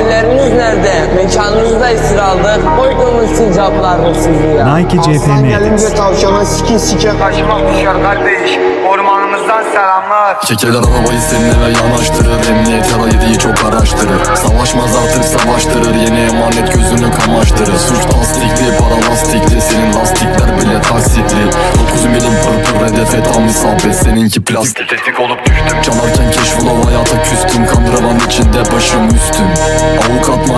Aileleriniz nerede? Mekanınızda esir aldık. Koyduğumuz sincaplarını sizi ya. Nike Aslan CFM gelince Edit. tavşana sike sike Kaçmak düşer kardeş, ormanımızdan selamlar. Kekeler arabayı senin eve yanaştırır. Emniyet yarayı çok araştırır. Savaşmaz artık savaştırır. Yeni emanet gözünü kamaştırır. Suç tasdikli, para lastikli. Senin lastikler bile taksitli. 9 milim pırpır hedefe tam isabet. Seninki plastik. Tetik olup düştüm. Çalarken keşfula hayata küstüm. Kandıravan içinde başım üstüm. Avukat